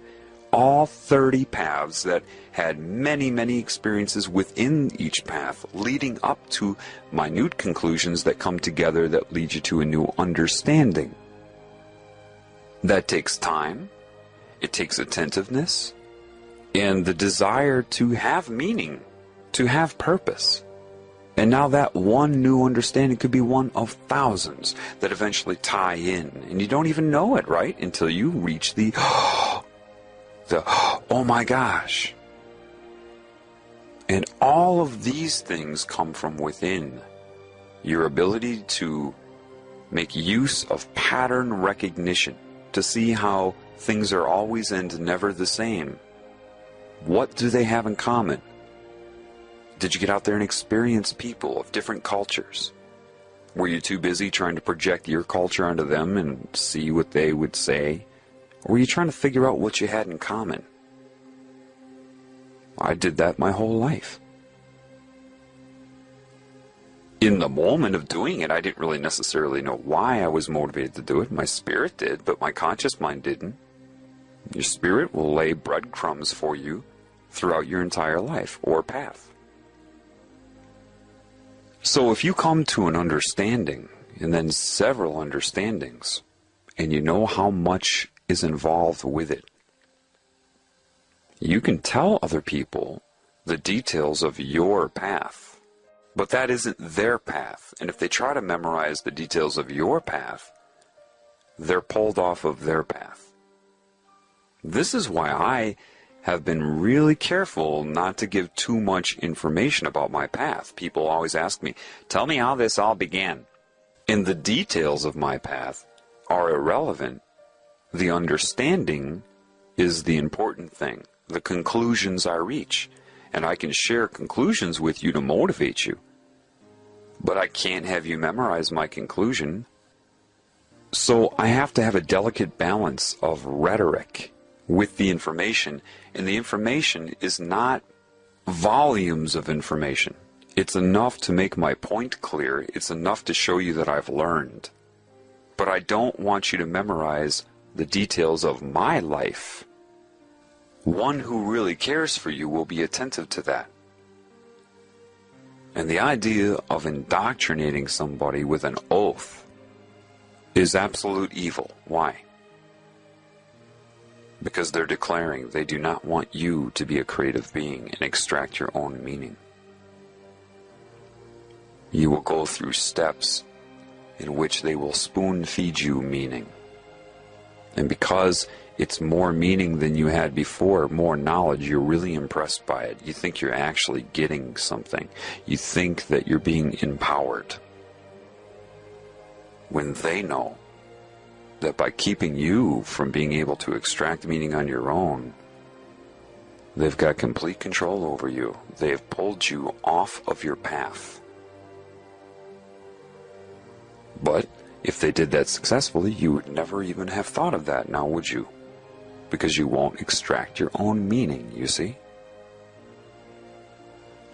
S13: all 30 paths that had many, many experiences within each path, leading up to minute conclusions that come together that lead you to a new understanding. That takes time, it takes attentiveness, and the desire to have meaning, to have purpose. And now that one new understanding could be one of thousands that eventually tie in, and you don't even know it, right? Until you reach the oh my gosh. And all of these things come from within. Your ability to make use of pattern recognition, to see how things are always and never the same. What do they have in common? Did you get out there and experience people of different cultures? Were you too busy trying to project your culture onto them and see what they would say? Or were you trying to figure out what you had in common? I did that my whole life. In the moment of doing it, I didn't really necessarily know why I was motivated to do it. My spirit did, but my conscious mind didn't. Your spirit will lay breadcrumbs for you throughout your entire life or path. So if you come to an understanding, and then several understandings, and you know how much is involved with it, you can tell other people the details of your path, but that isn't their path. And if they try to memorize the details of your path, they're pulled off of their path. This is why I have been really careful not to give too much information about my path. People always ask me, tell me how this all began. And the details of my path are irrelevant. The understanding is the important thing. The conclusions I reach. And I can share conclusions with you to motivate you. But I can't have you memorize my conclusion. So I have to have a delicate balance of rhetoric with the information. And the information is not volumes of information. It's enough to make my point clear. It's enough to show you that I've learned. But I don't want you to memorize the details of my life. One who really cares for you will be attentive to that. And the idea of indoctrinating somebody with an oath is absolute evil. Why? Because they're declaring they do not want you to be a creative being and extract your own meaning. You will go through steps in which they will spoon feed you meaning. And because it's more meaning than you had before, more knowledge, you're really impressed by it. You think you're actually getting something. You think that you're being empowered. When they know that by keeping you from being able to extract meaning on your own, they've got complete control over you. They have pulled you off of your path. But if they did that successfully, you would never even have thought of that, now would you? Because you won't extract your own meaning, you see?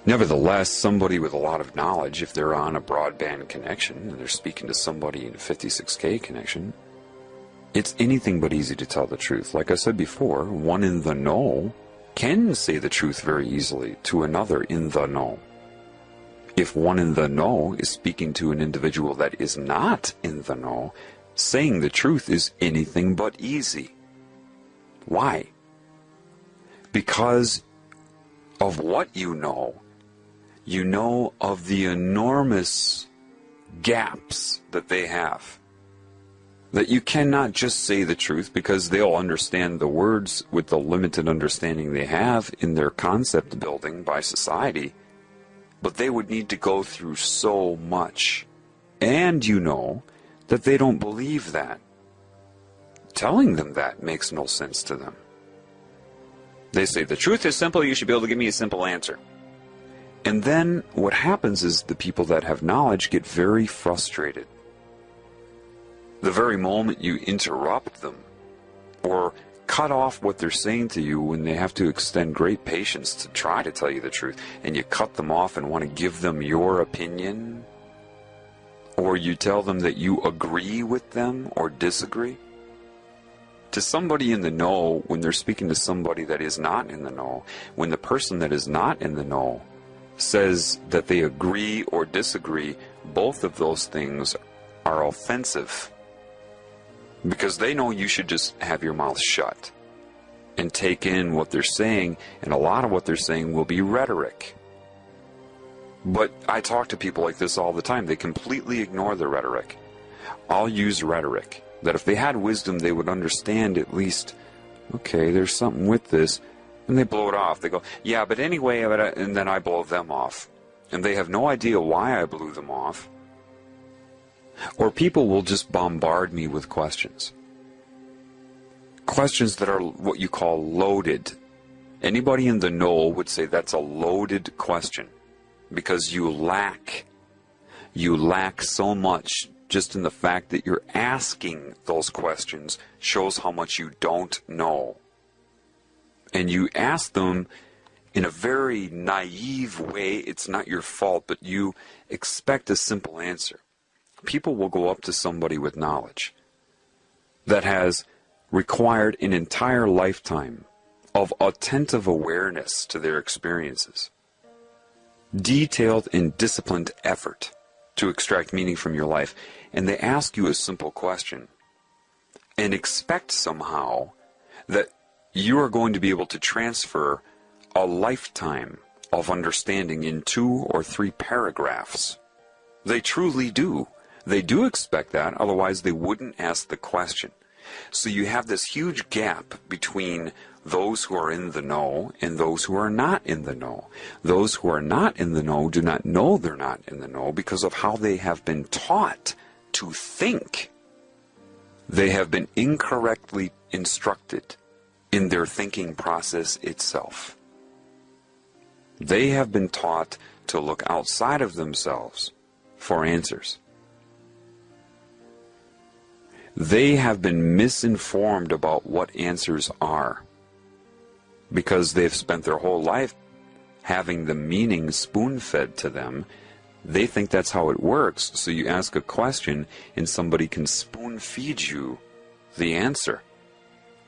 S13: Nevertheless, somebody with a lot of knowledge, if they're on a broadband connection and they're speaking to somebody in a 56K connection, it's anything but easy to tell the truth. Like I said before, one in the know can say the truth very easily to another in the know. If one in the know is speaking to an individual that is not in the know, saying the truth is anything but easy. Why? Because of what you know of the enormous gaps that they have. That you cannot just say the truth because they'll understand the words with the limited understanding they have in their concept building by society. But they would need to go through so much. And you know that they don't believe that. Telling them that makes no sense to them. They say, the truth is simple, you should be able to give me a simple answer. And then what happens is the people that have knowledge get very frustrated. The very moment you interrupt them or cut off what they're saying to you when they have to extend great patience to try to tell you the truth, and you cut them off and want to give them your opinion, or you tell them that you agree with them or disagree, to somebody in the know, when they're speaking to somebody that is not in the know, when the person that is not in the know says that they agree or disagree, both of those things are offensive. Because they know you should just have your mouth shut and take in what they're saying, and a lot of what they're saying will be rhetoric. But I talk to people like this all the time. They completely ignore the rhetoric. I'll use rhetoric. That if they had wisdom, they would understand at least, okay, there's something with this, and they blow it off. They go, yeah, but anyway, and then I blow them off. And they have no idea why I blew them off. Or people will just bombard me with questions. Questions that are what you call loaded. Anybody in the know would say that's a loaded question. Because you lack so much just in the fact that you're asking those questions shows how much you don't know. And you ask them in a very naive way. It's not your fault, but you expect a simple answer. People will go up to somebody with knowledge that has required an entire lifetime of attentive awareness to their experiences, detailed and disciplined effort to extract meaning from your life, and they ask you a simple question and expect somehow that you are going to be able to transfer a lifetime of understanding in 2 or 3 paragraphs. They truly do. They do expect that, otherwise they wouldn't ask the question. So you have this huge gap between those who are in the know and those who are not in the know. Those who are not in the know do not know they're not in the know because of how they have been taught to think. They have been incorrectly instructed in their thinking process itself. They have been taught to look outside of themselves for answers. They have been misinformed about what answers are because they've spent their whole life having the meaning spoon-fed to them. They think that's how it works. So you ask a question and somebody can spoon-feed you the answer.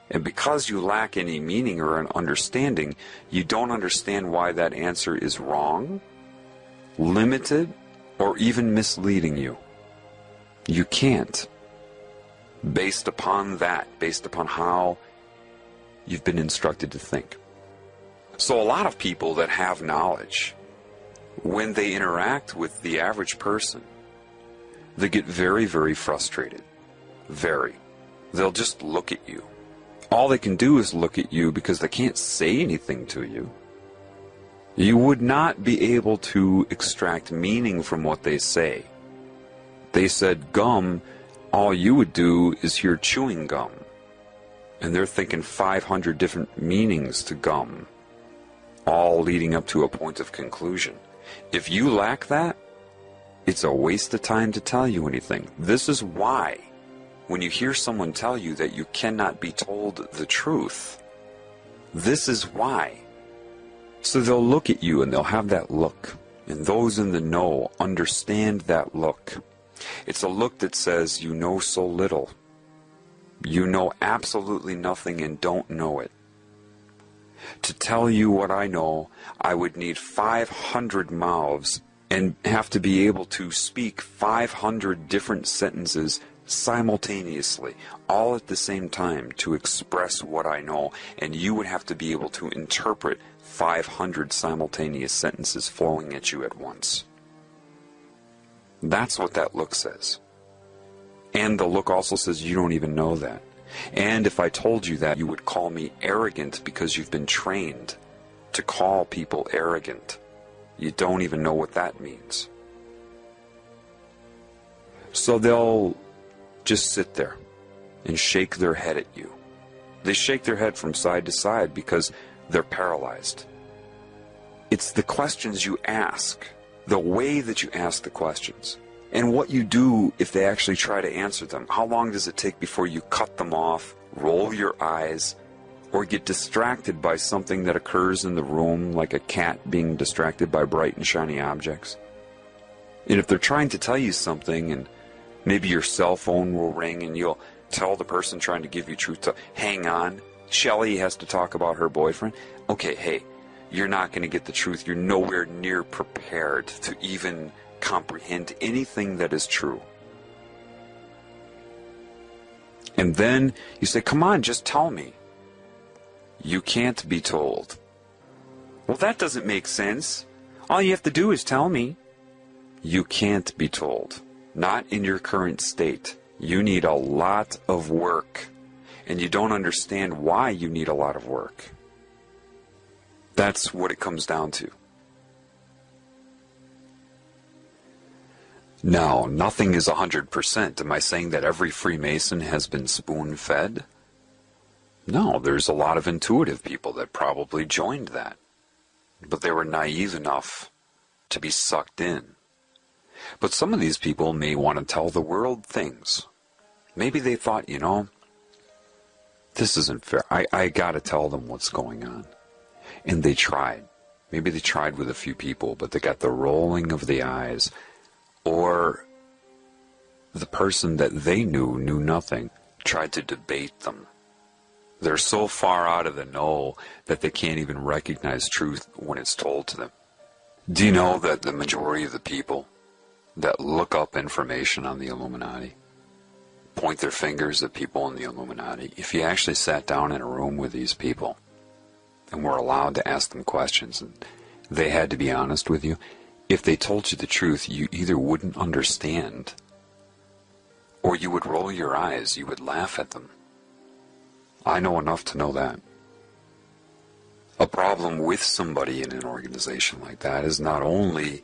S13: And because you lack any meaning or an understanding, you don't understand why that answer is wrong, limited, or even misleading you. You can't. Based upon that, based upon how you've been instructed to think. So a lot of people that have knowledge, when they interact with the average person, they get very, very frustrated. Very. They'll just look at you. All they can do is look at you because they can't say anything to you. You would not be able to extract meaning from what they say. They said gum, all you would do is hear chewing gum. And they're thinking 500 different meanings to gum, all leading up to a point of conclusion. If you lack that, it's a waste of time to tell you anything. This is why, when you hear someone tell you that you cannot be told the truth, this is why. So they'll look at you and they'll have that look. And those in the know understand that look. It's a look that says, you know so little. You know absolutely nothing and don't know it. To tell you what I know, I would need 500 mouths and have to be able to speak 500 different sentences simultaneously, all at the same time, to express what I know, and you would have to be able to interpret 500 simultaneous sentences flowing at you at once. That's what that look says. And the look also says you don't even know that. And if I told you that, you would call me arrogant because you've been trained to call people arrogant. You don't even know what that means. So they'll just sit there and shake their head at you. They shake their head from side to side because they're paralyzed. It's the questions you ask, the way that you ask the questions, and what you do if they actually try to answer them. How long does it take before you cut them off, roll your eyes, or get distracted by something that occurs in the room, like a cat being distracted by bright and shiny objects? And if they're trying to tell you something, and maybe your cell phone will ring and you'll tell the person trying to give you truth to hang on, Shelley has to talk about her boyfriend. Okay, hey, you're not going to get the truth. You're nowhere near prepared to even comprehend anything that is true. And then you say, come on, just tell me. You can't be told. Well, that doesn't make sense. All you have to do is tell me. You can't be told. Not in your current state. You need a lot of work. And you don't understand why you need a lot of work. That's what it comes down to. Now, nothing is 100%. Am I saying that every Freemason has been spoon-fed? No, there's a lot of intuitive people that probably joined that. But they were naive enough to be sucked in. But some of these people may want to tell the world things. Maybe they thought, you know, this isn't fair. I got to tell them what's going on. And they tried. Maybe they tried with a few people, but they got the rolling of the eyes. Or the person that they knew nothing, tried to debate them. They're so far out of the know that they can't even recognize truth when it's told to them. Do you know that the majority of the people that look up information on the Illuminati point their fingers at people in the Illuminati? If you actually sat down in a room with these people and were allowed to ask them questions and they had to be honest with you, if they told you the truth, you either wouldn't understand or you would roll your eyes, you would laugh at them. I know enough to know that. A problem with somebody in an organization like that is not only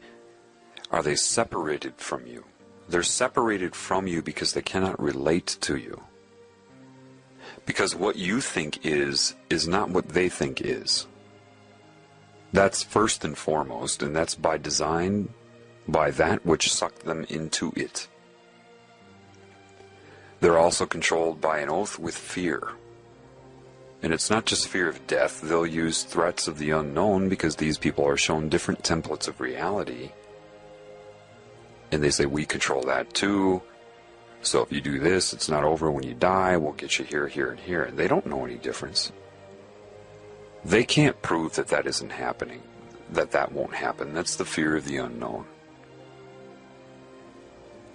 S13: are they separated from you, they're separated from you because they cannot relate to you. Because what you think is not what they think is. That's first and foremost, and that's by design, by that which sucked them into it. They're also controlled by an oath with fear. And it's not just fear of death. They'll use threats of the unknown because these people are shown different templates of reality. And they say, we control that too. So if you do this, it's not over when you die. We'll get you here, here, and here. And they don't know any difference. They can't prove that that isn't happening, that won't happen. That's the fear of the unknown.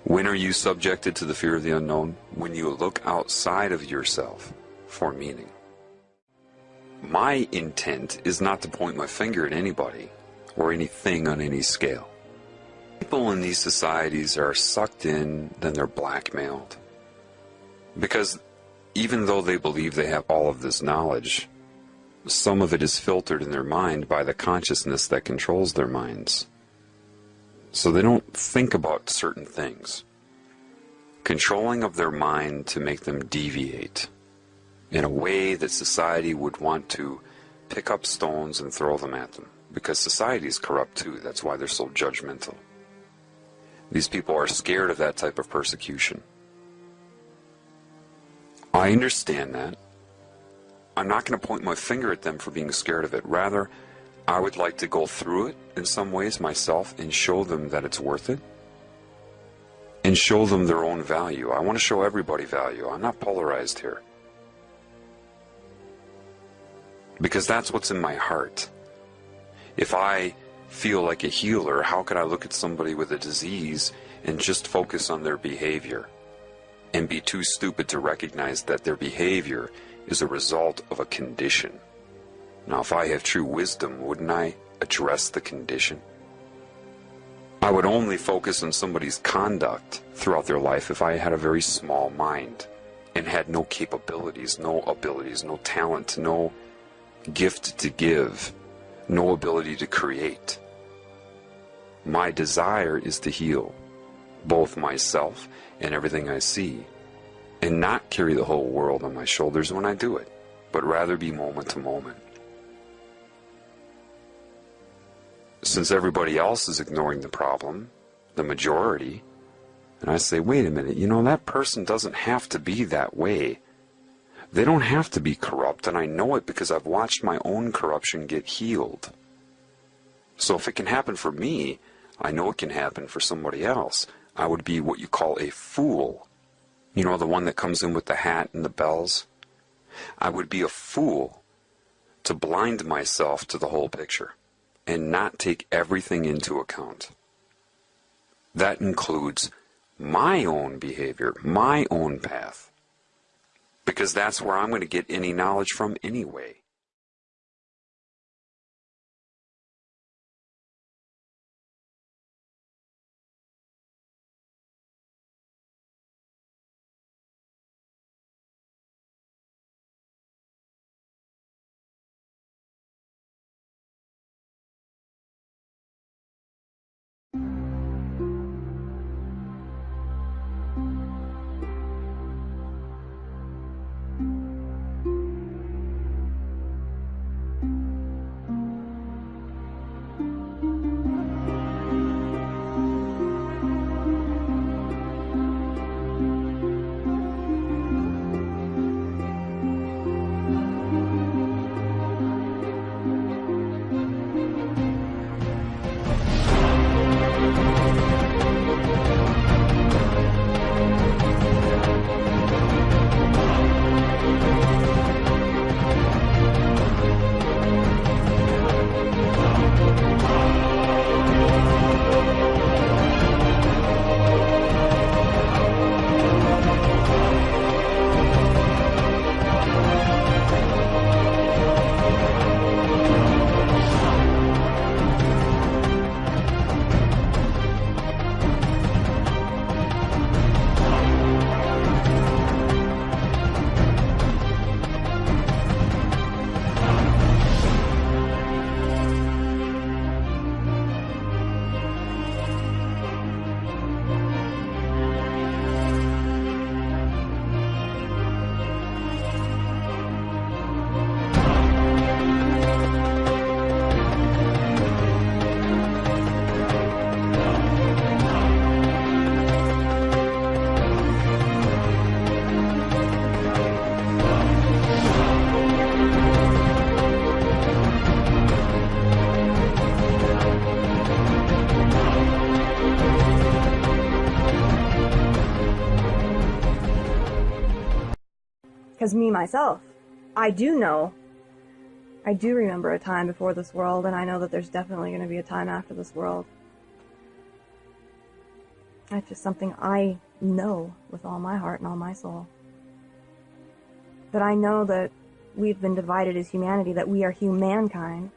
S13: When are you subjected to the fear of the unknown? When you look outside of yourself for meaning. My intent is not to point my finger at anybody or anything on any scale. People in these societies are sucked in, then they're blackmailed. Because even though they believe they have all of this knowledge, some of it is filtered in their mind by the consciousness that controls their minds. So they don't think about certain things. controlling of their mind to make them deviate in a way that society would want to pick up stones and throw them at them. Because society is corrupt too. That's why they're so judgmental. These people are scared of that type of persecution. I understand that. I'm not going to point my finger at them for being scared of it. Rather, I would like to go through it in some ways myself and show them that it's worth it. And show them their own value. I want to show everybody value. I'm not polarized here. Because that's what's in my heart. If I feel like a healer, how could I look at somebody with a disease and just focus on their behavior and be too stupid to recognize that their behavior is a result of a condition? Now, if I have true wisdom, wouldn't I address the condition? I would only focus on somebody's conduct throughout their life if I had a very small mind and had no capabilities, no abilities, no talent, no gift to give, no ability to create. My desire is to heal both myself and everything I see, and not carry the whole world on my shoulders when I do it, but rather be moment to moment. Since everybody else is ignoring the problem, the majority, and I say, wait a minute, you know, that person doesn't have to be that way. They don't have to be corrupt, and I know it because I've watched my own corruption get healed. So if it can happen for me, I know it can happen for somebody else. I would be what you call a fool. You know, the one that comes in with the hat and the bells? I would be a fool to blind myself to the whole picture and not take everything into account. That includes my own behavior, my own path. Because that's where I'm going to get any knowledge from anyway.
S14: Because me, myself, I do remember a time before this world, and I know that there's definitely going to be a time after this world. That's just something I know with all my heart and all my soul. But I know that we've been divided as humanity, that we are humankind,